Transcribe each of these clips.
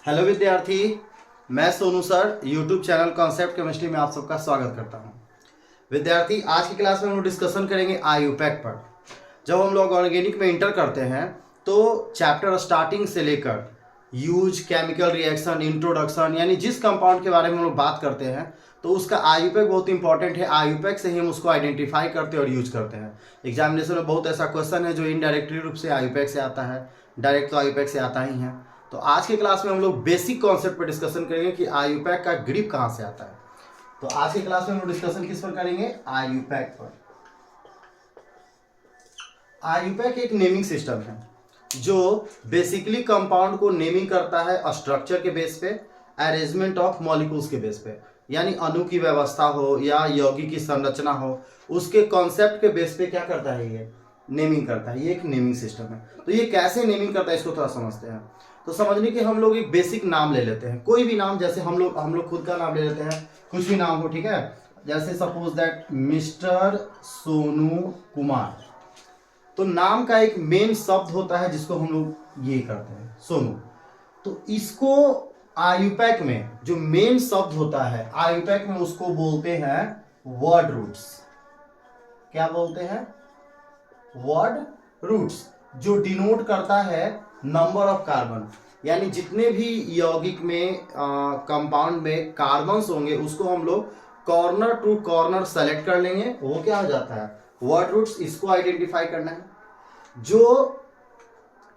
Hello विद्यार्थी, मैं Sonu sir YouTube channel concept chemistry में आप सबका स्वागत करता हूं। विद्यार्थी, आज की क्लास में हम लोग डिस्कशन करेंगे आईयूपैक पर। जब हम लोग ऑर्गेनिक में इंटर करते हैं तो चैप्टर स्टार्टिंग से लेकर यूज, केमिकल रिएक्शन, इंट्रोडक्शन, यानी जिस कंपाउंड के बारे में हम लोग बात करते हैं तो उसका आईयूपैक बहुत इंपॉर्टेंट है। आईयूपैक से ही हम उसको आइडेंटिफाई करते हैं और यूज करते हैं। एग्जामिनेशन में बहुत ऐसा क्वेश्चन है जो इनडायरेक्टली रूप से आईयूपैक से आता है, डायरेक्ट तो आईयूपैक से आता ही है। तो आज की क्लास में हम लोग बेसिक कॉन्सेप्ट पर डिस्कशन करेंगे कि आईयूपैक का ग्रिप कहाँ से आता है। तो आज की क्लास में हम लोग डिस्कशन किस पर करेंगे? आईयूपैक पर। आईयूपैक एक नेमिंग सिस्टम है जो बेसिकली कंपाउंड को नेमिंग करता है स्ट्रक्चर के बेस पे, अरेंजमेंट ऑफ मॉलिक्यूल्स के बेस पे, यानी अणु की व्यवस्था हो या यौगिक की संरचना हो, उसके कॉन्सेप्ट के बेस पे क्या करता है? ये नेमिंग करता है। ये एक नेमिंग सिस्टम है। तो ये कैसे नेमिंग करता है इसको थोड़ा समझते हैं। तो समझने के हम लोग एक बेसिक नाम ले लेते हैं, कोई भी नाम, जैसे हम लोग खुद का नाम ले लेते हैं, कुछ भी नाम हो, ठीक है। जैसे suppose that mister Sonu Kumar. तो नाम का एक मेन शब्द होता है जिसको हम लोग ये करते हैं, सोनू। तो इसको आईयूपैक में जो मेन शब्द होता है आईयूपैक में, उसको बोलते हैं वर्ड रूट्स। क्या बोलते हैं? वर्ड रूट्स, जो डिनोट करता है नंबर ऑफ कार्बन, यानी जितने भी यौगिक में कंपाउंड में कार्बन्स होंगे उसको हम लोग कॉर्नर टू कॉर्नर सेलेक्ट कर लेंगे, वो क्या हो जाता है? Word roots. इसको आइडेंटिफाई करना है। जो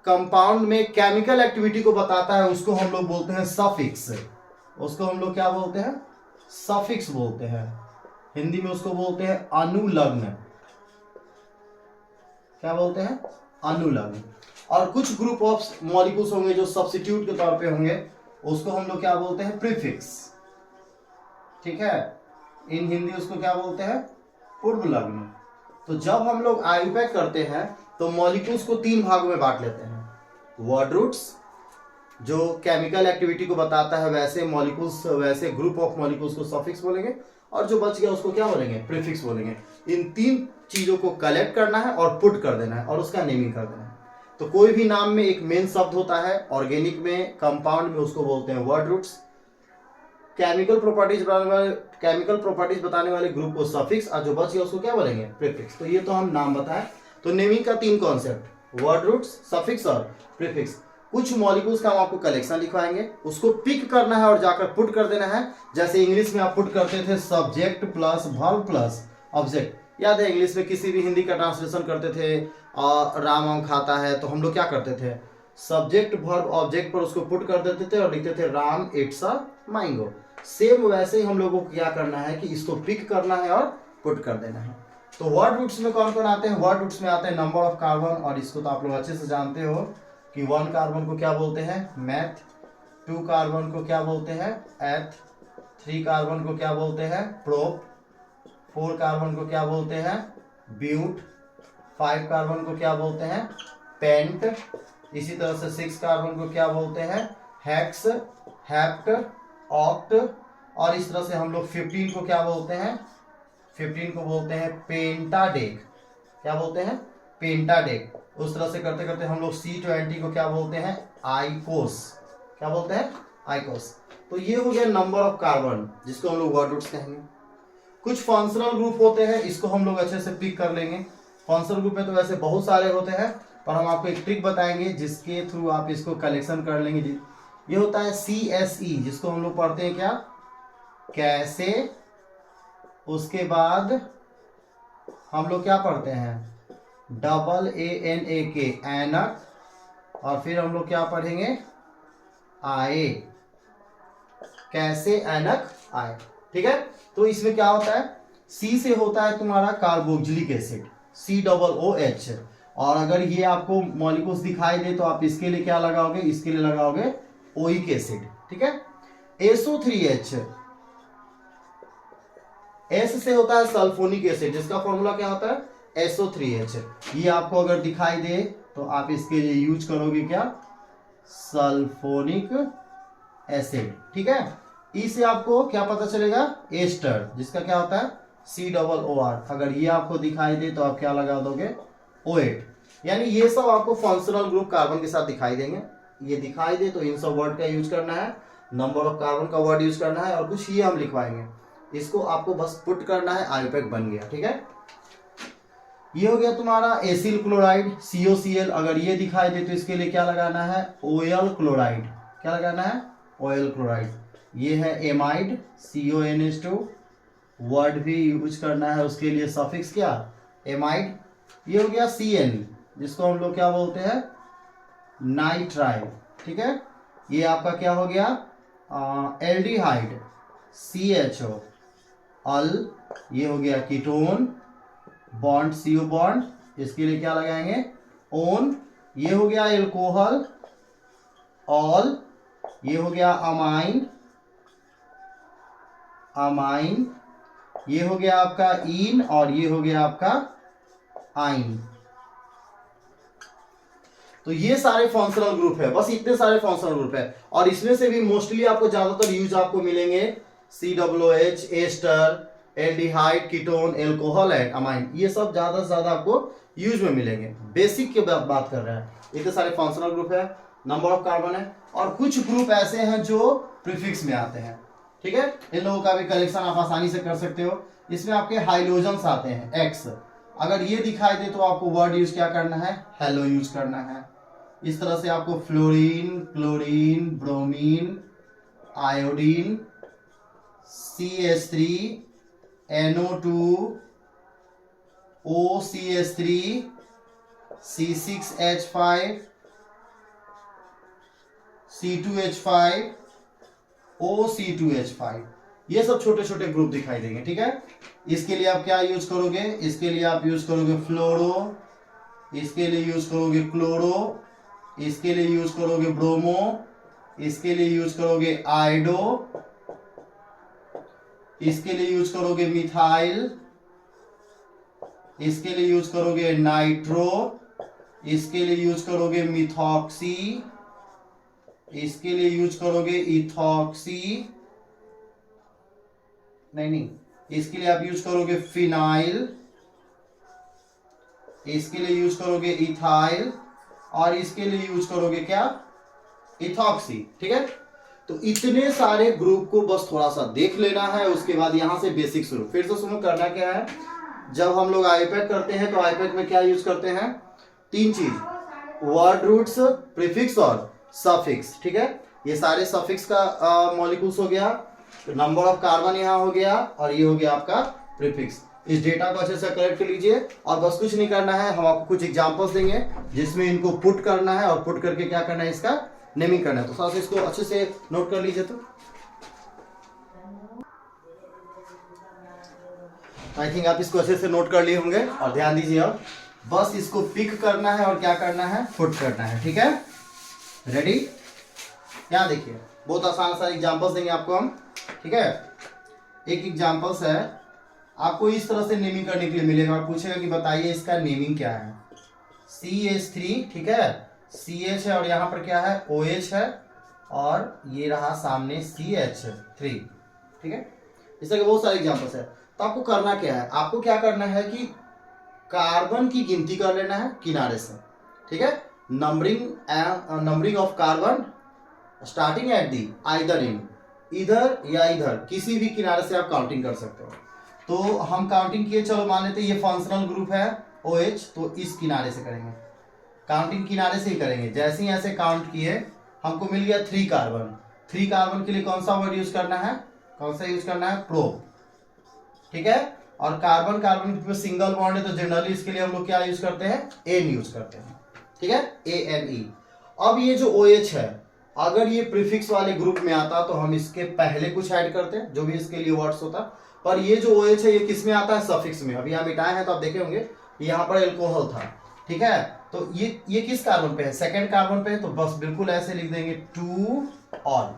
कंपाउंड में केमिकल एक्टिविटी को बताता है उसको हम लोग बोलते हैं सफिक्स। उसको हम लोग क्या बोलते हैं? सफिक्स बोलते हैं। हिंदी में उसको बोलते हैं अनुलग्न। क्या बोलते हैं? अनुलग्न। और कुछ ग्रुप ऑफ मॉलिक्यूल्स होंगे जो सब्स्टिट्यूट के तौर पे होंगे, उसको हम लोग क्या बोलते हैं? प्रीफिक्स। ठीक है, इन हिंदी उसको क्या बोलते हैं? पूर्व लग्न। तो जब हम लोग आईयूपैक करते हैं तो मॉलिक्यूल्स को तीन भागों में बांट लेते हैं। वर्ड रूट्स, जो केमिकल एक्टिविटी को बताता है वैसे मॉलिक्यूल्स, वैसे ग्रुप ऑफ मॉलिक्यूल्स को सफिक्स बोलेंगे, और जो बच गया उसको क्या बोलेंगे? प्रीफिक्स बोलेंगे। इन तीन चीजों को कलेक्ट करना है और पुट कर देना है और उसका नेमिंग कर देना है। तो कोई भी नाम में एक मेन शब्द होता है, ऑर्गेनिक में, कंपाउंड में उसको बोलते हैं वर्ड रूट्स, केमिकल प्रॉपर्टीज बताने वाले ग्रुप को सफिक्स, और जो बच गया उसको क्या बोलेंगे? प्रीफिक्स। तो ये तो हम नाम बताएं। तो नेमिंग का तीन कॉन्सेप्ट, वर्ड रूट्स, सफिक्स और प्रीफिक्स। कुछ मॉलिक्यूल्स का हम आपको कलेक्शन लिखवाएंगे, उसको पिक करना है और जाकर पुट कर देना है। जैसे इंग्लिश में आप पुट करते थे subject plus verb plus object. याद है इंग्लिश में किसी भी हिंदी का ट्रांसलेशन करते थे, राम आम खाता है, तो हम लोग क्या करते थे? सब्जेक्ट वर्ब ऑब्जेक्ट पर उसको पुट कर देते थे और लिखते थे Ram it's a mango. Same वैसे ही हम लोगों को क्या करना है कि इसको पिक करना है और पुट कर देना है। तो वर्ड रूट्स में कौन कौन आते हैं? वर्ड रूट्स में आते हैं नंबर ऑफ कार्बन, और इसको तो आप लोग अच्छे से जानते हो कि 1 कार्बन को क्या बोलते हैं? मैथ। 2 कार्बन को क्या बोलते हैं? एथ। 3 कार्बन को क्या बोलते हैं? प्रोप। 4 कार्बन को क्या बोलते हैं? ब्यूट। 5 कार्बन को क्या बोलते हैं? पेंट। इसी तरह से 6 कार्बन को क्या बोलते हैं? Hex, hept, oct. और इस तरह से हम लोग 15 को क्या बोलते हैं? 15 को बोलते हैं पेंटाडेक। क्या बोलते हैं? पेंटाडेक। उस तरह से करते करते हम लोग C20 को क्या बोलते हैं? आइकोस। क्या बोलते हैं? आइकोस। तो ये हो गया नंबर ऑफ कार्बन, जिसको हम लोग वर्ड रूट्स कहेंगे। कुछ फंक्शनल ग्रुप होते हैं, इसको हम लोग अच्छे से पिक कर लेंगे। फंक्शनल ग्रुप में तो वैसे बहुत सारे होते हैं, पर हम आपको एक ट्रिक बताएंगे जिसके थ्रू आप इसको कलेक्शन कर लेंगे। ये होता है CSE, जिसको हम लोग पढ़ते हैं क्या? कैसे। उसके बाद हम लोग क्या पढ़ते हैं? AANAK, एनक। और फिर हम लोग क्या पढ़ेंगे? आए। कैसे, एनक, आए। ठीक है। तो इसमें क्या होता है? C से होता है तुम्हारा कार्बोक्सिलिक एसिड, COOH। और अगर ये आपको मॉलिक्यूल्स दिखाई दे तो आप इसके लिए क्या लगाओगे? इसके लिए लगाओगे ओइक एसिड। ठीक है। SO3H, S से होता है सल्फोनिक एसिड, जिसका फॉर्मूला क्या होता है? SO3H। ये आपको अगर दिखाई दे तो आप इसके लिए यूज करोगे क्या? Sulphonic acid. ठीक है। ई से आपको क्या पता चलेगा? एस्टर, जिसका क्या होता है? COOR। अगर ये आपको दिखाई दे तो आप क्या लगा दोगे? OH। यानी ये सब आपको फंक्शनल ग्रुप कार्बन के साथ दिखाई देंगे। ये दिखाई दे तो इन सब वर्ड का यूज करना है, नंबर ऑफ कार्बन का वर्ड यूज करना है, और कुछ ये हम लिखवाएंगे, इसको आपको बस पुट करना है, आईयूपैक बन गया। ठीक है, ये हो गया तुम्हारा एसिल क्लोराइड COCl। अगर ये दिखाई दे तो इसके लिए क्या लगाना है, OL क्लोराइड। क्या लगाना है, OL क्लोराइड। ये है एमाइड CONH2, वर्ड भी यूज करना है, उसके लिए सफिक्स क्या, एमाइड। ये हो गया CN, जिसको हम लोग क्या बोलते हैं, नाइट्राइल। ठीक है, ये आपका क्या हो गया, एल्डिहाइड CHO अल। ये हो गया कीटोन, बॉन्ड CO बॉन्ड, इसके लिए क्या लगाएंगे, ओन। ये हो गया एल्कोहल, ऑल। ये हो गया अमाइन, अमाइन। ये हो गया आपका इन, और ये हो गया आपका आइन। तो ये सारे फंक्शनल ग्रुप है, बस इतने सारे फंक्शनल ग्रुप है, और इसमें से भी मोस्टली आपको ज्यादातर यूज आपको मिलेंगे COOH, ester, aldehyde, ketone, alcohol and amine. ये सब ज्यादा से ज्यादा आपको यूज में मिलेंगे। बेसिक की बात कर रहे हैं, इतने सारे फंक्शनल ग्रुप है, नंबर ऑफ कार्बन है, और कुछ ग्रुप ऐसे हैं जो प्रीफिक्स में आते हैं। ठीक है, इन लोगों का भी कलेक्शन आप आसानी से कर सकते हो। इसमें आपके हाइड्रोजन्स आते हैं X। अगर ये दिखाई दे तो आपको वर्ड यूज क्या करना है, हेलो यूज करना है। इस तरह से आपको fluorine, chlorine, bromine, iodine, CH3, NO2, OCH3, C6H5, C2H5, OC2H5, ये सब छोटे छोटे ग्रुप दिखाई देंगे। ठीक है, इसके लिए आप क्या यूज करोगे, इसके लिए आप यूज करोगे फ्लोरो, इसके लिए यूज करोगे क्लोरो, इसके लिए यूज करोगे ब्रोमो, इसके लिए यूज करोगे आइडो, इसके लिए यूज करोगे मिथाइल, इसके लिए यूज करोगे नाइट्रो, इसके लिए यूज करोगे मिथॉक्सी, इसके लिए यूज करोगे इथॉक्सी, नहीं, इसके लिए आप यूज करोगे फिनाइल, इसके लिए यूज करोगे इथाइल, और इसके लिए यूज करोगे क्या, इथॉक्सी। ठीक है, तो इतने सारे ग्रुप को बस थोड़ा सा देख लेना है, उसके बाद यहां से बेसिक शुरू। फिर से सुनो, करना क्या है, जब हम लोग आईयूपैक करते हैं तो आईयूपैक में क्या यूज करते हैं, तीन चीज, वर्ड रूट्स, प्रीफिक्स और सफिक्स। ठीक है, ये सारे सफिक्स का मॉलिक्यूल्स हो गया, नंबर ऑफ कार्बन यहाँ हो गया, और ये हो गया आपका प्रीफिक्स। इस डेटा को अच्छे से कलेक्ट कर लीजिए, और बस कुछ नहीं करना है, हम आपको कुछ एग्जांपल्स देंगे जिसमें इनको पुट करना है, और पुट करके क्या करना है, इसका नेमिंग करना है। तो साथ इसको अच्छे से नोट कर लीजिए। तो आई थिंक आप इसको अच्छे से नोट कर लिए होंगे, और ध्यान दीजिए, अब बस इसको पिक करना है और क्या करना है, पुट करना है। ठीक है, रेडी। यहाँ देखिए, बहुत आसान सा एग्जांपल्स देंगे आपको हम। ठीक है, एक एग्जांपल्स है, आपको इस तरह से नेमिंग करने के लिए मिलेगा, और पूछेगा कि बताइए इसका नेमिंग क्या है। CH3, ठीक है, CH है, और यहाँ पर क्या है, OH है, और ये रहा सामने CH3। ठीक है, इस तरह के बहुत सारे एग्जांपल्स है। तो आपको करना क्या है, आपको क्या करना है कि कार्बन की गिनती कर लेना है किनारे से। ठीक है, numbering of carbon starting at the either in, इधर या इधर, किसी भी किनारे से आप काउंटिंग कर सकते हो। तो हम काउंटिंग किए, चलो मान लेते ये फंक्शनल ग्रुप है OH, तो इस किनारे से करेंगे, काउंटिंग किनारे से ही करेंगे। जैसे ही ऐसे काउंट किए, हमको मिल गया 3 कार्बन। 3 कार्बन के लिए कौन सा वर्ड यूज करना है, कौन सा यूज करना है, प्रो। ठीक है, और कार्बन कार्बन में सिंगल बॉन्ड है, तो जनरली इसके लिए हम लोग क्या यूज करते हैं, एन यूज करते हैं। ठीक है, ANE। अब ये जो OH है, अगर ये प्रीफिक्स वाले ग्रुप में आता तो हम इसके पहले कुछ ऐड करते हैं, जो भी इसके लिए वर्ड्स होता, पर ये जो OH है ये किस में आता है, सफिक्स में। अभी हम मिटाए हैं तो आप देखे होंगे यहाँ पर एल्कोहल था। ठीक है, तो ये किस कार्बन पे है, सेकंड कार्बन पे है, तो बस बिल्कुल ऐसे लिख देंगे 2 ऑल।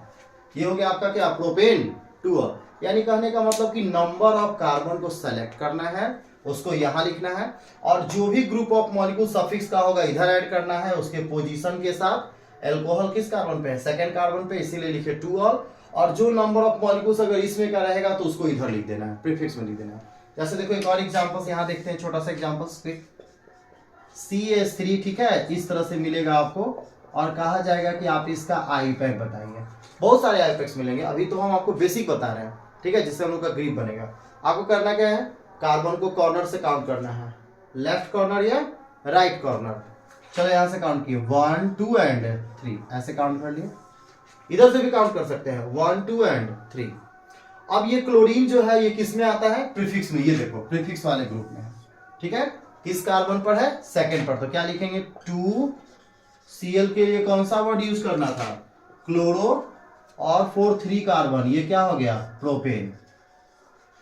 ये हो गया आपका क्या, प्रोपेन 2 ऑल। यानी कहने का मतलब कि नंबर ऑफ कार्बन को सेलेक्ट करना है, उसको यहां लिखना है, और जो भी ग्रुप ऑफ मॉलिक्यूल सफिक्स का होगा इधर ऐड करना है, उसके पोजीशन के साथ। एल्कोहल किस कार्बन पे है, सेकंड कार्बन पे, इसीलिए लिखे 2 ऑल। और जो नंबर ऑफ मॉलिक्यूल्स अगर इसमें का रहेगा तो उसको इधर लिख देना है, प्रीफिक्स में लिख देना है। जैसे देखो एक और एग्जांपल्स यहाँ देखते हैं, छोटा सा एग्जांपल्स पे CH3। ठीक है, इस तरह से मिलेगा आपको, और कहा जाएगा कि आप इसका आईपैक बताइए। बहुत सारे आईपैक्स मिलेंगे, अभी तो हम आपको बेसिक बता रहे हैं, ठीक है, जिससे हम लोग का ग्रिप बनेगा। आपको करना क्या है, कार्बन को कॉर्नर से काउंट करना है, लेफ्ट कॉर्नर या राइट कॉर्नर। चलो यहां से काउंट किए 1 2 एंड 3, ऐसे काउंट कर लिए। इधर से भी काउंट कर सकते हैं 1 2 एंड 3। अब ये क्लोरीन जो है ये किस में आता है, प्रीफिक्स में, ये देखो प्रीफिक्स वाले ग्रुप में है, ठीक है। किस कार्बन पर है, सेकंड पर, तो क्या लिखेंगे 2Cl के लिए कौन सा वर्ड यूज करना था, क्लोरो, और 4 3 कार्बन, ये क्या हो गया, प्रोपेन,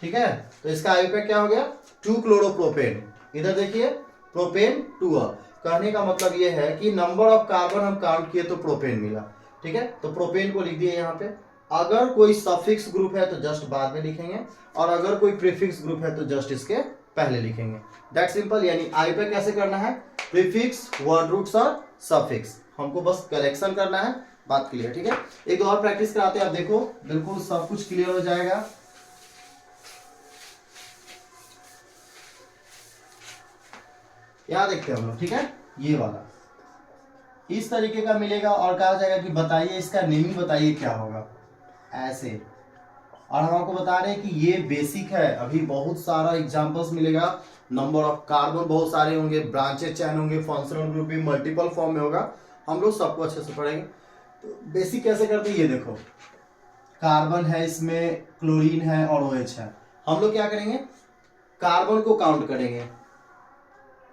ठीक है। तो इसका आईपैक क्या हो गया, 2 क्लोरोप्रोपेन। इधर देखिए प्रोपेन 2। कहने का मतलब ये है कि नंबर ऑफ कार्बन हम काउंट किए तो प्रोपेन मिला, ठीक है। तो प्रोपेन को लिख दिए यहाँ पे। अगर कोई सफिक्स ग्रुप है तो जस्ट बाद में लिखेंगे, और अगर कोई प्रीफिक्स ग्रुप है तो जस्ट इसके पहले लिखेंगे। That simple. यानी आईपैक कैसे करना है, प्रीफिक्स, वर्ड रूट्स और सफिक्स, हमको बस कलेक्शन करना है, बात क्लियर, ठीक है। एक और प्रैक्टिस कराते हैं, आप देखो बिल्कुल सब कुछ क्लियर हो जाएगा। यहां देखते हैं हम लोग, ठीक है, ये वाला इस तरीके का मिलेगा, और कहा जाएगा कि बताइए इसका नेमिंग बताइए क्या होगा, ऐसे। और हम आपको बता रहे हैं कि ये बेसिक है, अभी बहुत सारा एग्जांपल्स मिलेगा, नंबर ऑफ कार्बन बहुत सारे होंगे, ब्रांचेस चैन होंगे, फंक्शनल ग्रुपिंग मल्टीपल फॉर्म में होगा, हम लोग सबको अच्छे से पढ़ेंगे। तो बेसिक कैसे करते हैं, ये देखो कार्बन है, इसमें क्लोरीन है और OH है। हम लोग क्या करेंगे, कार्बन को काउंट करेंगे,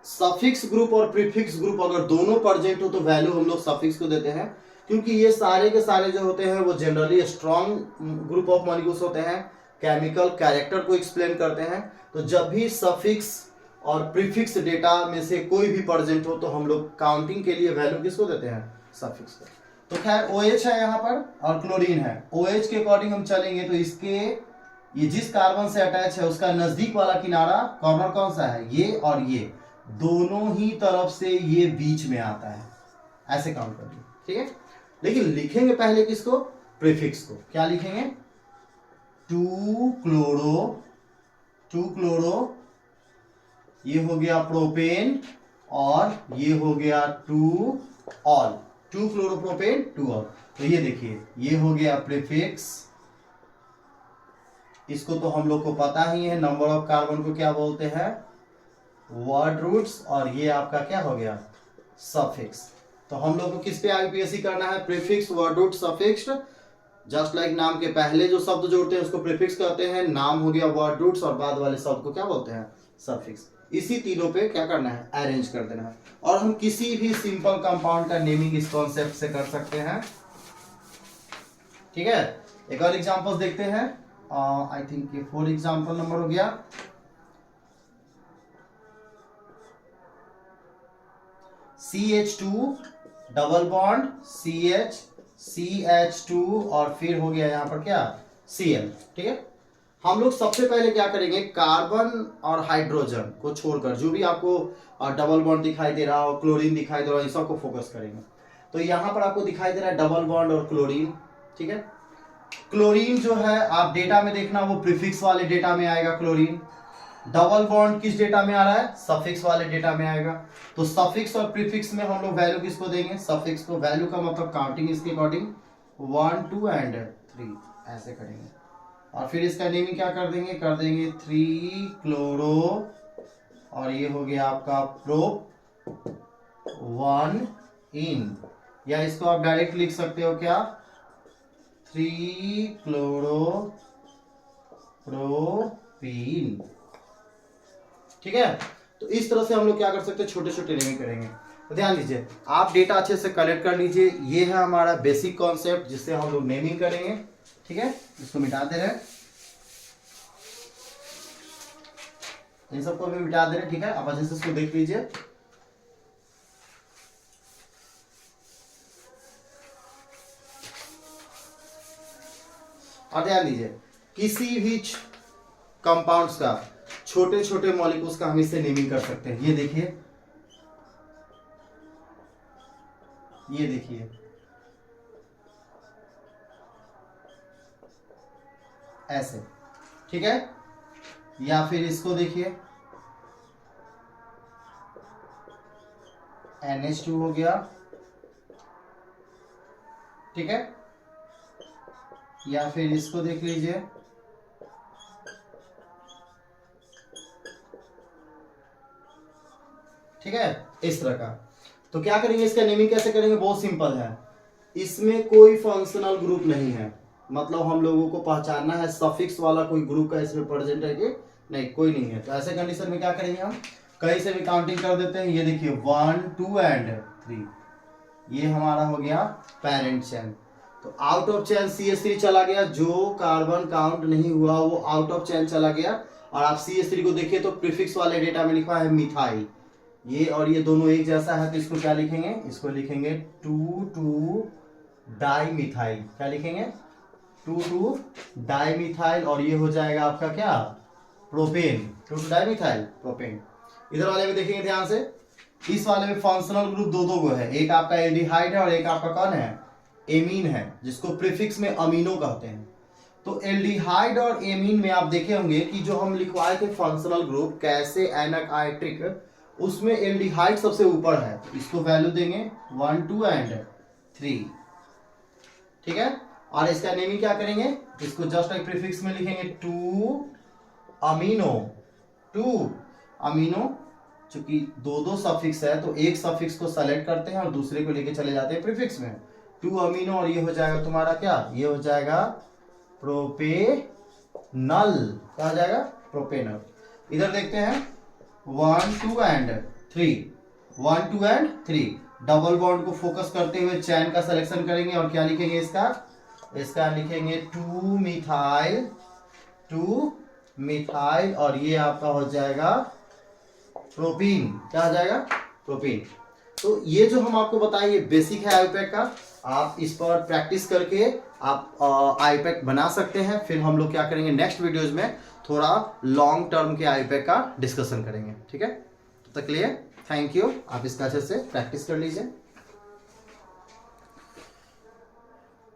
सफिक्स ग्रुप और प्रीफिक्स ग्रुप अगर दोनों प्रेजेंट हो तो वैल्यू हम लोग सफिक्स को देते हैं, क्योंकि ये सारे के सारे जो होते हैं वो generally strong group of molecules होते हैं, केमिकल कैरेक्टर को एक्सप्लेन करते हैं। तो जब भी सफिक्स और प्रीफिक्स डेटा में से कोई भी प्रेजेंट हो तो हम लोग काउंटिंग के लिए वैल्यू किसको देते हैं, सफिक्स को। तो खैर OH है यहाँ पर और क्लोरीन है, OH के अकॉर्डिंग हम चलेंगे तो इसके ये जिस कार्बन से अटैच है उसका नजदीक वाला किनारा कॉर्नर कौन सा है, ये और ये दोनों ही तरफ से ये बीच में आता है, ऐसे काउंट करिए, ठीक है। लेकिन लिखेंगे पहले किसको, प्रीफिक्स को। क्या लिखेंगे, 2 क्लोरो, ये हो गया प्रोपेन, और ये हो गया 2 ऑल, 2 क्लोरोप्रोपेन 2 ऑल। तो ये देखिए ये हो गया प्रीफिक्स, इसको तो हम लोग को पता ही है, नंबर ऑफ कार्बन को क्या बोलते हैं, वर्ड रूट्स, और ये आपका क्या हो गया, सफिक्स। तो हम लोग को किस पे आईपीएससी करना है, prefix, word root, suffix. Just like नाम के पहले जो शब्द जोड़ते हैं उसको प्रीफिक्स कहते हैं, नाम हो गया वर्ड रूट्स, और बाद वाले शब्द को क्या बोलते हैं, सफिक्स। इसी तीनों पे क्या करना है, अरेंज कर देना है। और हम किसी भी सिंपल कंपाउंड का नेमिंग इस कॉन्सेप्ट से कर सकते हैं, ठीक है। एक और एग्जांपल्स देखते हैं, आई थिंक ये 4 एग्जांपल नंबर हो गया। CH2 double bond CH, CH2, और फिर हो गया यहाँ पर क्या, Cl, ठीक है। हम लोग सबसे पहले क्या करेंगे, कार्बन और हाइड्रोजन को छोड़कर जो भी आपको डबल बॉन्ड दिखाई दे रहा हो, क्लोरीन दिखाई दे रहा हो, इन सबको फोकस करेंगे। तो यहाँ पर आपको दिखाई दे रहा है डबल बॉन्ड और क्लोरीन, ठीक है। क्लोरीन जो है आप डेटा में देखना वो प्रीफिक्स वाले डेटा में आएगा क्लोरीन, डबल बॉन्ड किस डेटा में आ रहा है, सफिक्स वाले डेटा में आएगा। तो सफिक्स और प्रीफिक्स में हम लोग वैल्यू किसको देंगे, सफिक्स को। वैल्यू का मतलब काउंटिंग इसके अकॉर्डिंग 1 2 एंड 3 ऐसे करेंगे, और फिर इसका नेमिंग क्या कर देंगे, 3 क्लोरो, और ये हो गया आपका प्रोप 1 इन, या इसको आप डायरेक्ट लिख सकते हो क्या, 3 क्लोरो प्रोपीन, ठीक है। तो इस तरह से हम लोग क्या कर सकते हैं, छोटे छोटे नेमिंग करेंगे। तो ध्यान दीजिए, आप डेटा अच्छे से कलेक्ट कर लीजिए, ये है हमारा बेसिक कॉन्सेप्ट जिससे हम लोग नेमिंग करेंगे, ठीक है। इसको मिटाते रहे, इन सबको भी मिटा दे रहे, ठीक है। आप अच्छे से इसको देख लीजिए। और ध्यान दीजिए, किसी भी कंपाउंड्स का, छोटे छोटे मॉलिक्यूल्स का हम इससे नेमिंग कर सकते हैं। ये देखिए, ये देखिए ऐसे, ठीक है। या फिर इसको देखिए NH2 हो गया, ठीक है, या फिर इसको देख लीजिए, ठीक है, इस तरह का। तो क्या करेंगे, इसका नेमिंग कैसे करेंगे, बहुत सिंपल है, इसमें कोई फंक्शनल ग्रुप नहीं है, मतलब हम लोगों को पहचानना है सफिक्स वाला कोई ग्रुप का इसमें प्रेजेंट है कि नहीं, कोई नहीं है। तो ऐसे कंडीशन में क्या करेंगे, हम कहीं से भी काउंटिंग कर देते हैं। ये देखिए 1 2 एंड 3, ये हमारा हो गया पेरेंट चेन। तो आउट ऑफ चेन CH3 चला गया, जो कार्बन काउंट नहीं हुआ वो आउट ऑफ चेन चला गया। और आप CH3 को देखिए तो प्रीफिक्स वाले डेटा में लिखा है मिथाइल, ये और ये दोनों एक जैसा है, तो इसको क्या लिखेंगे, इसको लिखेंगे 2,2 डाइमिथाइल। क्या लिखेंगे, 2,2 डाइमिथाइल, और ये हो जाएगा आपका क्या, प्रोपेन, 2,2 डाइमिथाइल प्रोपेन। इधर वाले में देखेंगे ध्यान से, इस वाले में फंक्शनल ग्रुप दो को है, एक आपका एल्डिहाइड है और एक आपका कौन है, एमीन है, जिसको प्रीफिक्स में अमीनो कहते हैं। तो एल्डिहाइड और एमीन में आप देखे होंगे कि जो हम लिखवाए थे फंक्शनल ग्रुप कैसे एनाकाइट्रिक, उसमें एल्डिहाइड सबसे ऊपर है, इसको वैल्यू देंगे 1 2 एंड 3, ठीक है। और इसका नेमिंग क्या करेंगे, इसको जस्ट एक प्रीफिक्स में लिखेंगे 2 अमीनो, 2 अमीनो, चूंकि दो सफिक्स है तो एक सफिक्स को सेलेक्ट करते हैं और दूसरे को लेके चले जाते हैं प्रीफिक्स में, 2 अमीनो, और ये हो जाएगा तुम्हारा क्या, ये हो जाएगा प्रोपेनल, क्या हो जाएगा, प्रोपेनल। इधर देखते हैं 1 2 एंड 3, 1 2 एंड 3, डबल बॉन्ड को फोकस करते हुए चैन का सिलेक्शन करेंगे और क्या लिखेंगे, इसका लिखेंगे 2 मिथाइल, 2 मिथाइल, और ये आपका हो जाएगा प्रोपीन, क्या हो जाएगा, प्रोपीन। तो ये जो हम आपको बताएं ये बेसिक है आईपैक का, आप इस पर प्रैक्टिस करके आप आईपैक बना सकते हैं। फिर हम लोग क्या करेंगे, नेक्स्ट वीडियोज में थोड़ा लॉन्ग टर्म के आईपैक का डिस्कशन करेंगे, ठीक है। तब तक के लिए थैंक यू, आप इसका अच्छे से प्रैक्टिस कर लीजिए।